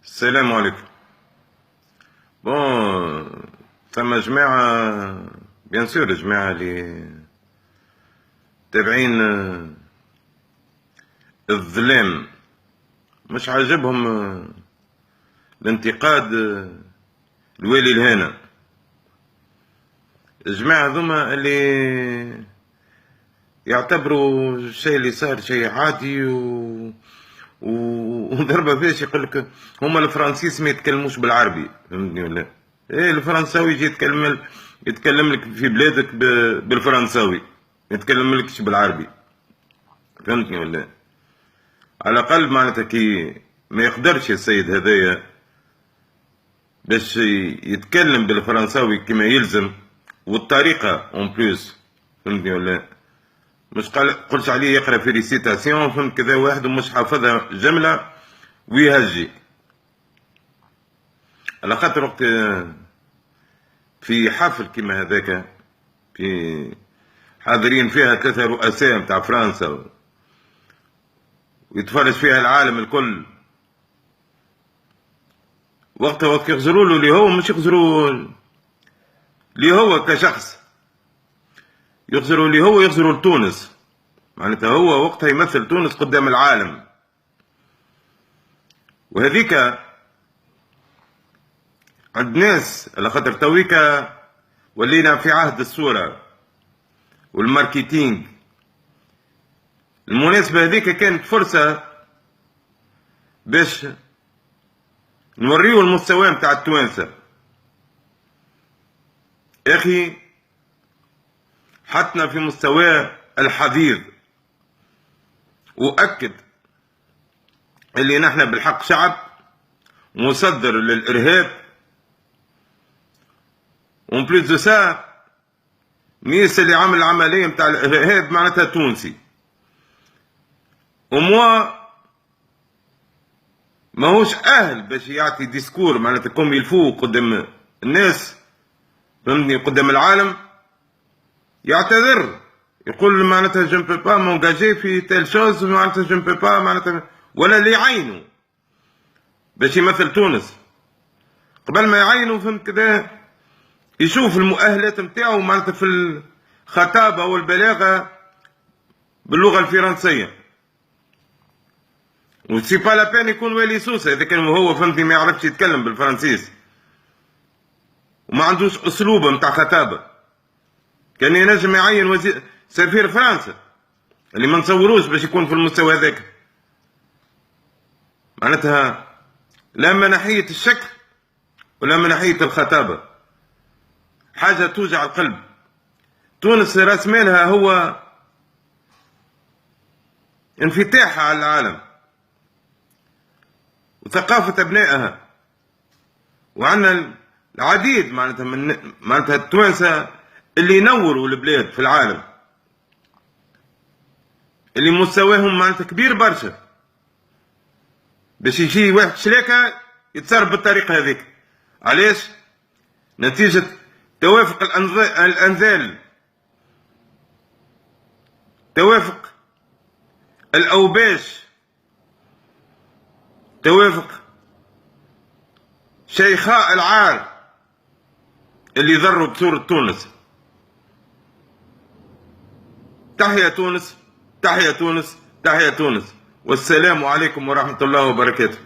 السلام عليكم. بون ثم جماعة بيان سور جماعة اللي تابعين الظلام مش عاجبهم الانتقاد الوالي الهنا. الجماعة ذوما اللي يعتبروا الشيء اللي صار شيء عادي وضربة فيش يقولك هما الفرنسيس ما يتكلموش بالعربي، فهمتني ولا؟ ايه الفرنساوي يجي يتكلم لك في بلادك بالفرنساوي، ما يتكلم لكش بالعربي، فهمتني ولا؟ على الأقل معناتها كي ما يقدرش السيد هذايا باش يتكلم بالفرنساوي كما يلزم والطريقة اون بلوس، فهمتني ولا؟ مش قلش عليه يقرا في ريسيتاسيون، فهمت كذا واحد ومش حافظها جملة ويهجي. على خاطر وقت في حفل كما هذاك في حاضرين فيها 3 رؤساء متاع فرنسا ويتفرج فيها العالم الكل، وقت يخزروا له اللي هو مش يخزروا اللي هو كشخص، يخزروا اللي هو يخزروا لتونس، معناتها هو وقتها يمثل تونس قدام العالم. وهذيك عند ناس على خاطر تويكا ولينا في عهد الصورة والماركتينج. المناسبة هذيك كانت فرصة باش نوريو المستوى متاع التوانسة. يا أخي حطنا في مستوى الحضيض، وأكد اللي نحن بالحق شعب مصدر للإرهاب، ومن بليس دو سا ميس اللي عمل العملية متاع الإرهاب معناتها تونسي، وموا ماهوش أهل باش يعطي ديسكور معناتها كوم يلفوه قدام الناس، فهمتني، قدام العالم. يعتذر يقول معناتها جو نبو با مونجاجي في تيل شوز، معناتها جو نبو با معناتها، ولا اللي يعينوا باش يمثل تونس قبل ما يعينوا، فهمت كذا، يشوف المؤهلات نتاعو معناتها في الخطابة والبلاغة باللغة الفرنسية. وسي با لا بين يكون والي سوسة إذا كان هو فهمتني ما يعرفش يتكلم بالفرنسيس وما عندوش أسلوبه متاع خطابة. كان ينجم يعين وزير سفير فرنسا اللي ما نصوروش باش يكون في المستوى هذاك، معناتها لا من ناحية الشكل ولا من ناحية الخطابة، حاجة توجع القلب. تونس راس مالها هو انفتاحها على العالم وثقافة أبنائها، وعندنا العديد معناتها التوانسة اللي ينوروا البلاد في العالم، اللي مستواهم معناتها كبير برشا باش يجي واحد شلاكة يتصرف بالطريقة هذيك. علاش؟ نتيجة توافق الأنذال، توافق الأوباش، توافق شيخاء العار اللي ضروا بصورة تونس. تحيا تونس، تحيا تونس، تحيا تونس، والسلام عليكم ورحمة الله وبركاته.